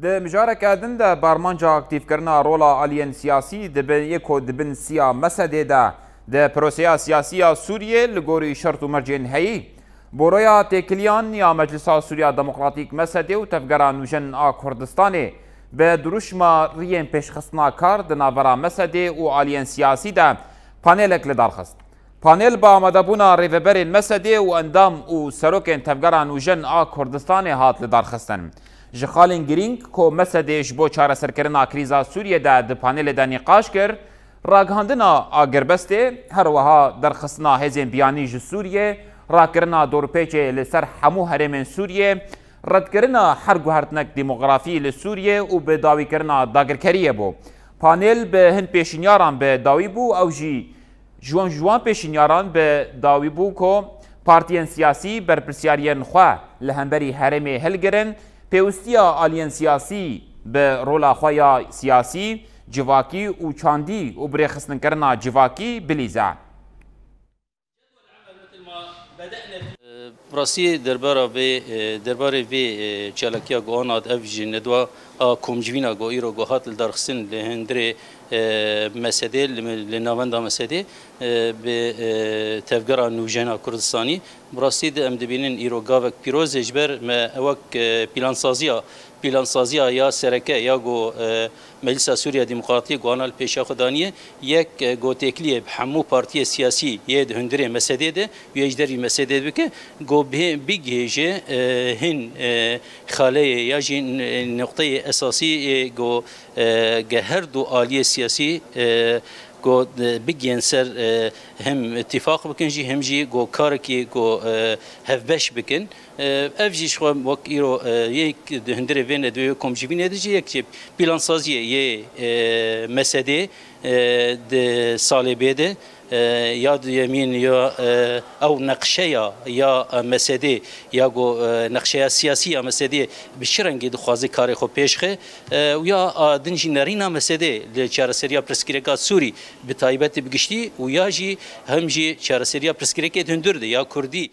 ده مجارك ادن ده بارمانجا اكتيف کرنا رولا الين سياسي دبن يكو دبن سيا مسده ده پروسيا سياسية سوريا لغوري شرط مرجين هي بورويا تكليان يا مجلس سوريا ديمقراطيك مسده و تفگرا نوجن كردستاني به دروشما ريين پیشخستنا کار دناورا مسده و الين سياسي ده پانيلك لدارخست پانل با مدبونا ریوبرین مسده و اندام و سروکن تفگران و جن کردستان هات لدارخستن. جخالین گرینگ که مسده جبو چاره سرکرنا کریزا سوریه ده پانل ده نقاش کر راگهاندنا آگربسته هر وها درخستنا هزین بیانی ج سوریه راکرنا دورپیچه لسر همو هرمن سوریه رد کرنا هر گوهرتنک دیموگرافی لسوریه و به داوی کرنا داگرکریه بو. پانل به هند پیشنیاران به داوی بو او جی جوان پیشنیاران به داوی بو که پارتیان سیاسی برپرسیاریان خواه لهمبری هرم هلگرن پیوستیا آلیان سیاسی به رولا خواه سیاسی جواکی و چاندی و بریخستن کرنا جواکی بلیزه. براستی درباره وی چالکیا گوانات افجی ندوا کمجوینا گو ایرو گوهات لدرخسن لهندره مسده لناوندا مسده به تفگرا نوجنا کردستانی براستی ام دبینن ایرو گاوک پیروز اجبر ما اوک پیلانسازیا یا سرکه یا گو مجلس سوریا دموکراتی گوانال پیشا خدانیه یک گو تکلیه بحمو پارتی سیاسی ید هندره مسده ده یجدری مسده بکه گو بگیجه هن خاله یا جین نقطه اساسی گو هر دو آلیه سیاسی گو بگین سر هم اتفاق بکن جی هم جی گو کار کی گو هفبش بکن افجیش خو وک ایرو یک هندره وین دو کمجبین ادجی یک پلانسازی یه مسده د سالبه یا یمین یا او نقشه یا مسده یا گو نقشه سیاسی یا مسده بشرنگی دخوازی کاری خو پیشخه و یا دنجی نرینا مسده لچارسریا پرسکریکا سوری به تایبت بگشتی و یا جی هم جی چارسریا پرسکریکا دندرده یا کردی